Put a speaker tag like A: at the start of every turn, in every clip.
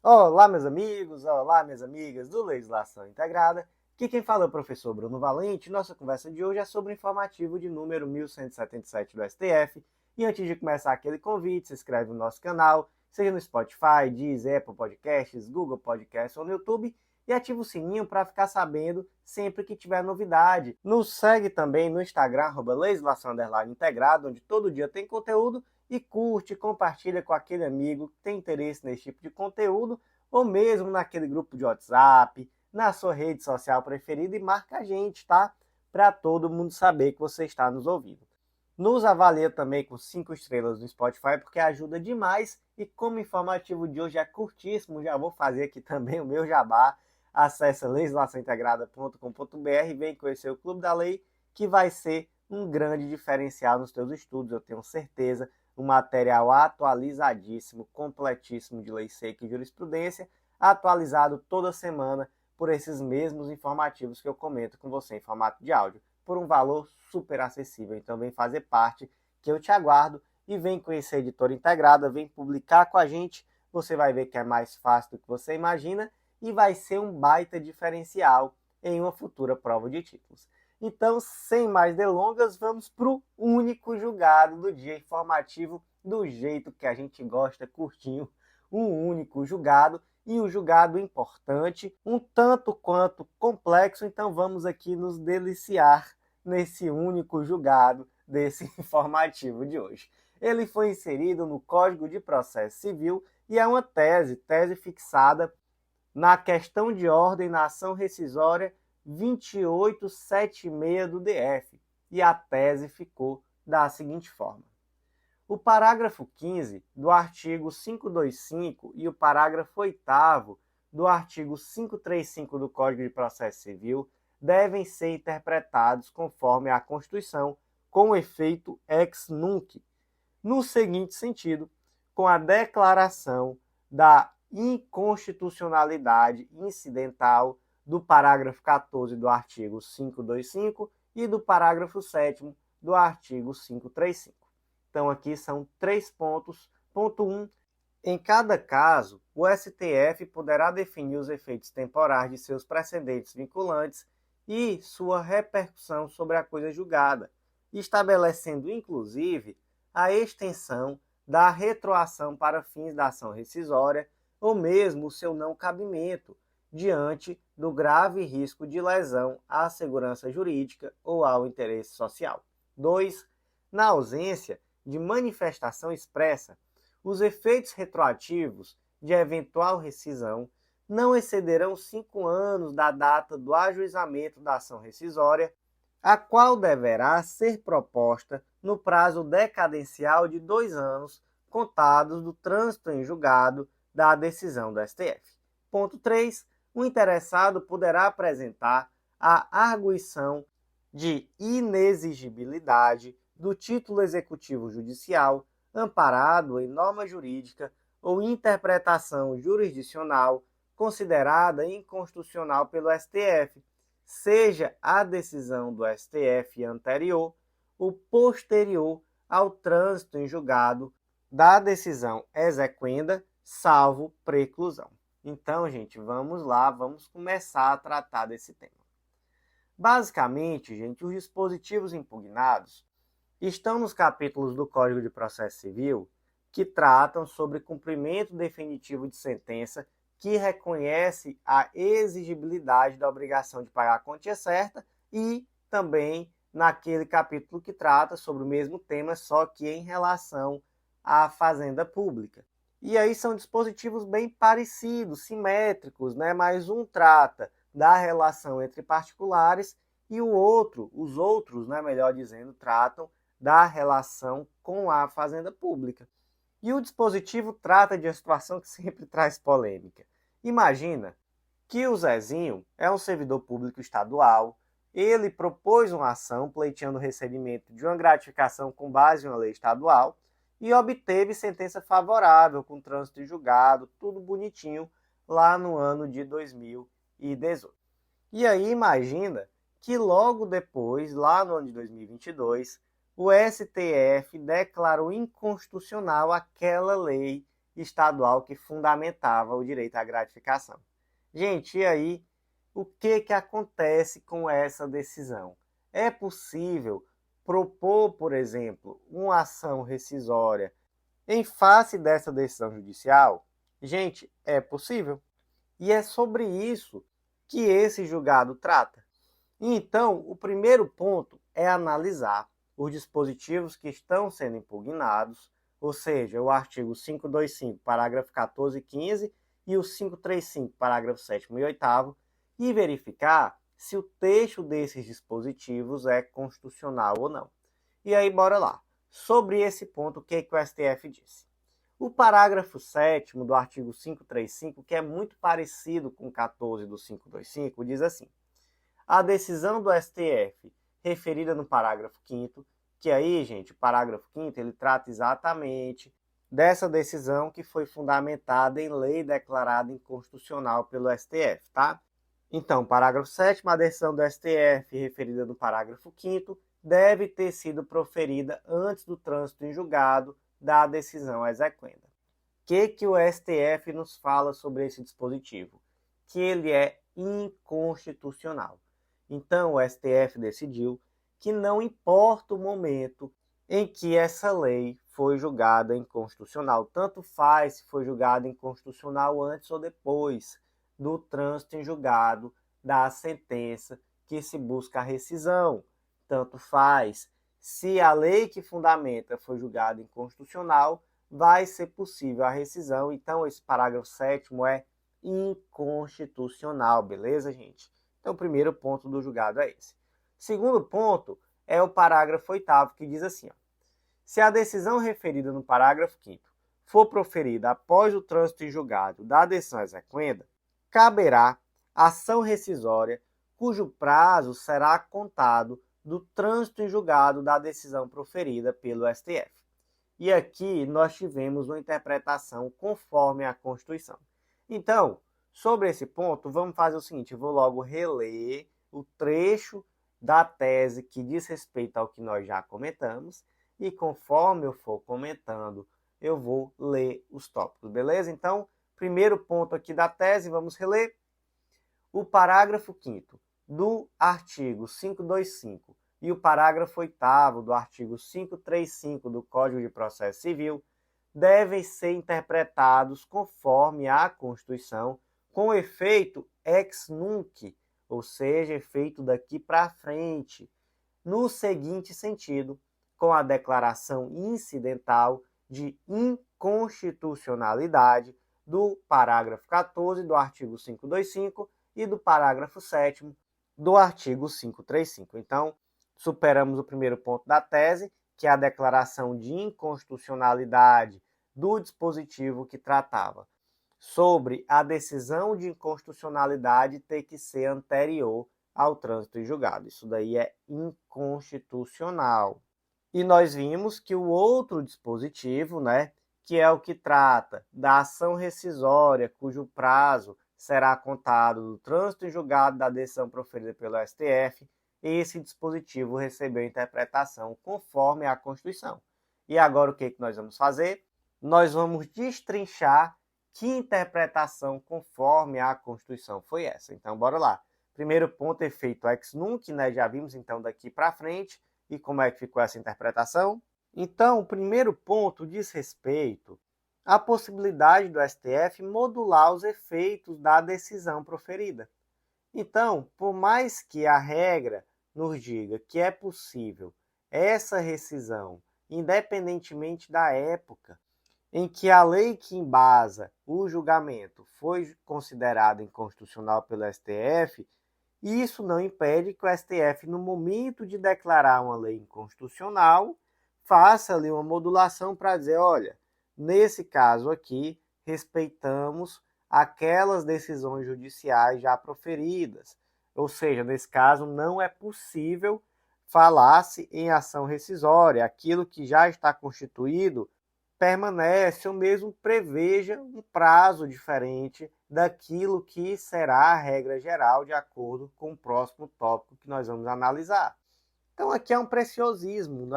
A: Olá, meus amigos, olá, minhas amigas do Legislação Integrada. Aqui quem fala é o professor Bruno Valente. Nossa conversa de hoje é sobre o informativo de número 1177 do STF. E antes de começar aquele convite, se inscreve no nosso canal, seja no Spotify, Deezer, Apple Podcasts, Google Podcasts ou no YouTube, e ativa o sininho para ficar sabendo sempre que tiver novidade. Nos segue também no Instagram, @legislação_integrada, onde todo dia tem conteúdo, e curte, compartilha com aquele amigo que tem interesse nesse tipo de conteúdo, ou mesmo naquele grupo de WhatsApp, na sua rede social preferida, e marca a gente, tá? Para todo mundo saber que você está nos ouvindo. Nos avalia também com 5 estrelas no Spotify, porque ajuda demais. E como o informativo de hoje é curtíssimo, já vou fazer aqui também o meu jabá. Acesse legislaçãointegrada.com.br e vem conhecer o Clube da Lei, que vai ser um grande diferencial nos teus estudos, eu tenho certeza. Um material atualizadíssimo, completíssimo de lei seca e jurisprudência, atualizado toda semana por esses mesmos informativos que eu comento com você em formato de áudio, por um valor super acessível. Então vem fazer parte, que eu te aguardo, e vem conhecer a Editora Integrada, vem publicar com a gente, você vai ver que é mais fácil do que você imagina e vai ser um baita diferencial em uma futura prova de títulos. Então, sem mais delongas, vamos para o único julgado do dia informativo, do jeito que a gente gosta, curtinho. Um único julgado, e um julgado importante, um tanto quanto complexo. Então vamos aqui nos deliciar nesse único julgado desse informativo de hoje. Ele foi inserido no Código de Processo Civil e é uma tese fixada na questão de ordem na ação rescisória 2876 do DF, e a tese ficou da seguinte forma: o parágrafo 15 do artigo 525 e o parágrafo 8º do artigo 535 do Código de Processo Civil devem ser interpretados conforme a Constituição, com efeito ex nunc, no seguinte sentido: com a declaração da inconstitucionalidade incidental do parágrafo 14 do artigo 525 e do parágrafo 7º do artigo 535. Então aqui são 3 pontos. Ponto 1. Em cada caso, o STF poderá definir os efeitos temporais de seus precedentes vinculantes e sua repercussão sobre a coisa julgada, estabelecendo inclusive a extensão da retroação para fins da ação rescisória ou mesmo o seu não cabimento, diante do grave risco de lesão à segurança jurídica ou ao interesse social. 2. Na ausência de manifestação expressa, os efeitos retroativos de eventual rescisão não excederão 5 anos da data do ajuizamento da ação rescisória, a qual deverá ser proposta no prazo decadencial de 2 anos contados do trânsito em julgado da decisão do STF. Ponto 3. O interessado poderá apresentar a arguição de inexigibilidade do título executivo judicial amparado em norma jurídica ou interpretação jurisdicional considerada inconstitucional pelo STF, seja a decisão do STF anterior ou posterior ao trânsito em julgado da decisão exequenda, salvo preclusão. Então, gente, vamos lá, vamos começar a tratar desse tema. Basicamente, gente, os dispositivos impugnados estão nos capítulos do Código de Processo Civil que tratam sobre cumprimento definitivo de sentença, que reconhece a exigibilidade da obrigação de pagar a quantia certa, e também naquele capítulo que trata sobre o mesmo tema, só que em relação à fazenda pública. E aí são dispositivos bem parecidos, simétricos, né? Mas um trata da relação entre particulares e o outro, os outros, né, melhor dizendo, tratam da relação com a fazenda pública. E o dispositivo trata de uma situação que sempre traz polêmica. Imagina que o Zezinho é um servidor público estadual, ele propôs uma ação pleiteando o recebimento de uma gratificação com base em uma lei estadual e obteve sentença favorável, com trânsito em julgado, tudo bonitinho, lá no ano de 2018. E aí imagina que logo depois, lá no ano de 2022, o STF declarou inconstitucional aquela lei estadual que fundamentava o direito à gratificação. Gente, e aí, o que acontece com essa decisão? É possível propor, por exemplo, uma ação rescisória em face dessa decisão judicial? Gente, é possível. E é sobre isso que esse julgado trata. Então, o primeiro ponto é analisar os dispositivos que estão sendo impugnados, ou seja, o artigo 525, parágrafo 14 e 15, e o 535, parágrafo 7º e 8º, e verificar se o texto desses dispositivos é constitucional ou não. E aí, bora lá. Sobre esse ponto, o que o STF disse? O parágrafo 7º do artigo 535, que é muito parecido com o 14 do 525, diz assim: a decisão do STF referida no parágrafo 5º, que aí, gente, o parágrafo 5º, ele trata exatamente dessa decisão que foi fundamentada em lei declarada inconstitucional pelo STF, tá? Então, parágrafo 7º, a decisão do STF referida no parágrafo 5º deve ter sido proferida antes do trânsito em julgado da decisão exequenda. O que o STF nos fala sobre esse dispositivo? Que ele é inconstitucional. Então, o STF decidiu que não importa o momento em que essa lei foi julgada inconstitucional, tanto faz se foi julgada inconstitucional antes ou depois do trânsito em julgado da sentença que se busca a rescisão, tanto faz se a lei que fundamenta foi julgada inconstitucional, vai ser possível a rescisão. Então, esse parágrafo 7º é inconstitucional, beleza, gente? Então, o primeiro ponto do julgado é esse. Segundo ponto é o parágrafo 8º, que diz assim: se a decisão referida no parágrafo 5º for proferida após o trânsito em julgado da decisão exequenda, caberá ação rescisória cujo prazo será contado do trânsito em julgado da decisão proferida pelo STF. E aqui nós tivemos uma interpretação conforme a Constituição. Então, sobre esse ponto, vamos fazer o seguinte: eu vou logo reler o trecho da tese que diz respeito ao que nós já comentamos, e conforme eu for comentando, eu vou ler os tópicos, beleza? Então, primeiro ponto aqui da tese, vamos reler. O parágrafo 5º do artigo 525 e o parágrafo 8º do artigo 535 do Código de Processo Civil devem ser interpretados conforme a Constituição, com efeito ex nunc, ou seja, efeito daqui para frente, no seguinte sentido: com a declaração incidental de inconstitucionalidade do parágrafo 14 do artigo 525 e do parágrafo 7º do artigo 535. Então, superamos o primeiro ponto da tese, que é a declaração de inconstitucionalidade do dispositivo que tratava sobre a decisão de inconstitucionalidade ter que ser anterior ao trânsito em julgado. Isso daí é inconstitucional. E nós vimos que o outro dispositivo, que é o que trata da ação rescisória, cujo prazo será contado do trânsito em julgado da decisão proferida pelo STF, esse dispositivo recebeu interpretação conforme a Constituição. E agora o que nós vamos fazer? Nós vamos destrinchar que interpretação conforme a Constituição foi essa. Então, bora lá. Primeiro ponto, efeito ex nunc, já vimos então daqui para frente. E como é que ficou essa interpretação? Então, o primeiro ponto diz respeito à possibilidade do STF modular os efeitos da decisão proferida. Então, por mais que a regra nos diga que é possível essa rescisão, independentemente da época em que a lei que embasa o julgamento foi considerada inconstitucional pelo STF, isso não impede que o STF, no momento de declarar uma lei inconstitucional, faça ali uma modulação para dizer: olha, nesse caso aqui, respeitamos aquelas decisões judiciais já proferidas. Ou seja, nesse caso, não é possível falar-se em ação rescisória. Aquilo que já está constituído permanece ou mesmo preveja um prazo diferente daquilo que será a regra geral de acordo com o próximo tópico que nós vamos analisar. Então aqui é um preciosismo,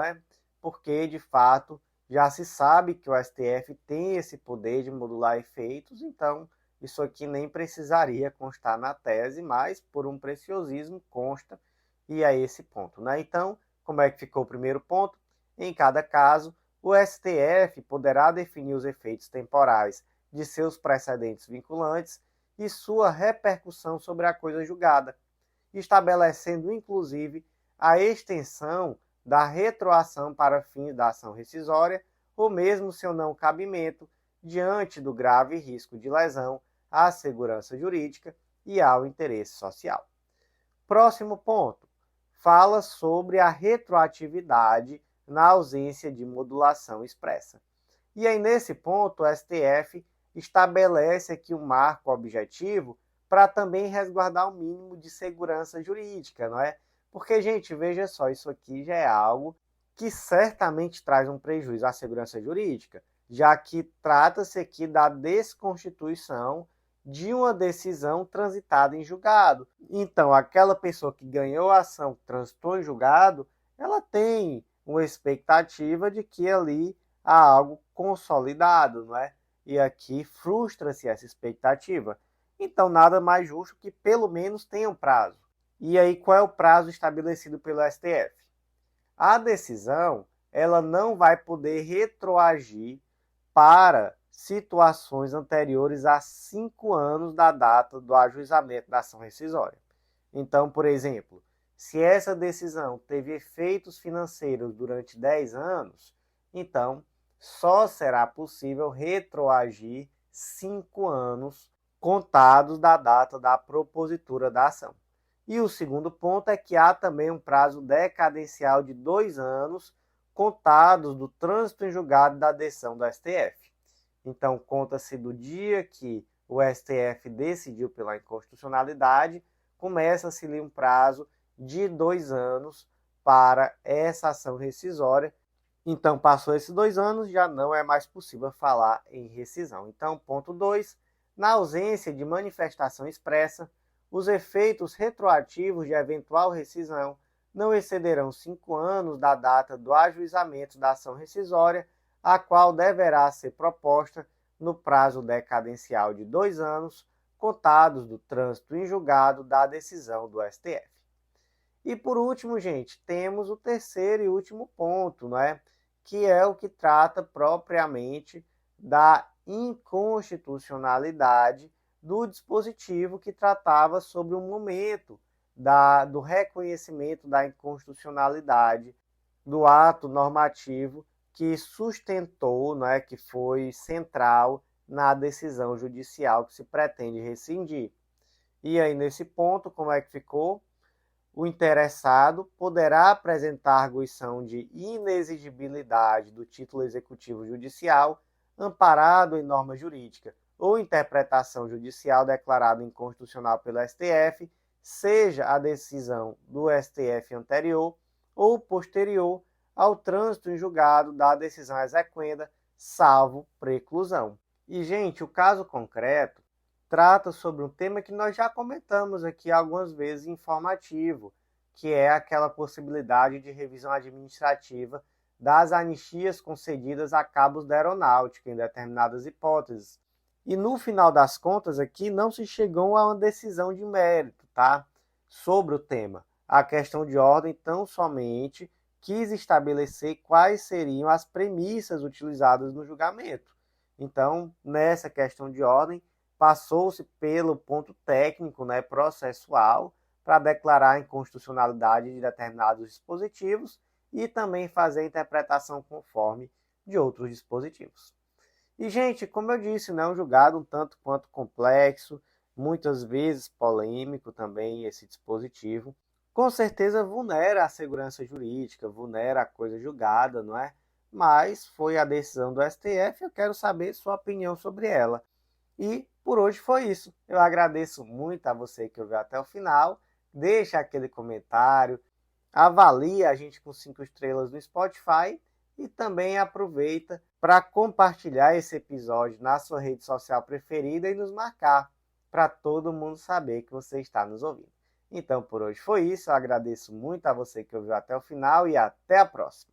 A: porque de fato Já se sabe que o STF tem esse poder de modular efeitos, então isso aqui nem precisaria constar na tese, mas por um preciosismo consta, e é esse ponto, né? Então, como é que ficou o primeiro ponto? Em cada caso, o STF poderá definir os efeitos temporais de seus precedentes vinculantes e sua repercussão sobre a coisa julgada, estabelecendo inclusive a extensão da retroação para fins da ação rescisória ou mesmo seu não cabimento diante do grave risco de lesão à segurança jurídica e ao interesse social. Próximo ponto, fala sobre a retroatividade na ausência de modulação expressa. E aí, nesse ponto, o STF estabelece aqui um marco objetivo para também resguardar o mínimo de segurança jurídica, não é? Porque, gente, veja só, isso aqui já é algo que certamente traz um prejuízo à segurança jurídica, já que trata-se aqui da desconstituição de uma decisão transitada em julgado. Então, aquela pessoa que ganhou a ação, que transitou em julgado, ela tem uma expectativa de que ali há algo consolidado, não é? E aqui frustra-se essa expectativa. Então, nada mais justo que pelo menos tenha um prazo. E aí, qual é o prazo estabelecido pelo STF? A decisão, ela não vai poder retroagir para situações anteriores a 5 anos da data do ajuizamento da ação rescisória. Então, por exemplo, se essa decisão teve efeitos financeiros durante 10 anos, então só será possível retroagir 5 anos contados da data da propositura da ação. E o segundo ponto é que há também um prazo decadencial de 2 anos contados do trânsito em julgado da decisão do STF. Então, conta-se do dia que o STF decidiu pela inconstitucionalidade, começa-se um prazo de 2 anos para essa ação rescisória. Então, passou esses 2 anos, já não é mais possível falar em rescisão. Então, ponto 2, na ausência de manifestação expressa, os efeitos retroativos de eventual rescisão não excederão 5 anos da data do ajuizamento da ação rescisória, a qual deverá ser proposta no prazo decadencial de 2 anos, contados do trânsito em julgado da decisão do STF. E por último, gente, temos o terceiro e último ponto, né? Que é o que trata propriamente da inconstitucionalidade do dispositivo que tratava sobre o momento do reconhecimento da inconstitucionalidade do ato normativo que sustentou, né, que foi central na decisão judicial que se pretende rescindir. E aí, nesse ponto, como é que ficou? O interessado poderá apresentar arguição de inexigibilidade do título executivo judicial amparado em norma jurídica ou interpretação judicial declarada inconstitucional pelo STF, seja a decisão do STF anterior ou posterior ao trânsito em julgado da decisão exequenda, salvo preclusão. E, gente, o caso concreto trata sobre um tema que nós já comentamos aqui algumas vezes informativo, que é aquela possibilidade de revisão administrativa das anistias concedidas a cabos da aeronáutica em determinadas hipóteses. E no final das contas aqui não se chegou a uma decisão de mérito, tá? Sobre o tema. A questão de ordem tão somente quis estabelecer quais seriam as premissas utilizadas no julgamento. Então, nessa questão de ordem, passou-se pelo ponto técnico, né, processual, para declarar a inconstitucionalidade de determinados dispositivos e também fazer a interpretação conforme de outros dispositivos. E, gente, como eu disse, é um julgado um tanto quanto complexo, muitas vezes polêmico também esse dispositivo. Com certeza vulnera a segurança jurídica, vulnera a coisa julgada, não é? Mas foi a decisão do STF, eu quero saber sua opinião sobre ela. E por hoje foi isso. Eu agradeço muito a você que ouviu até o final. Deixa aquele comentário, avalia a gente com 5 estrelas no Spotify e também aproveita para compartilhar esse episódio na sua rede social preferida e nos marcar para todo mundo saber que você está nos ouvindo. Então, por hoje foi isso. Eu agradeço muito a você que ouviu até o final e até a próxima.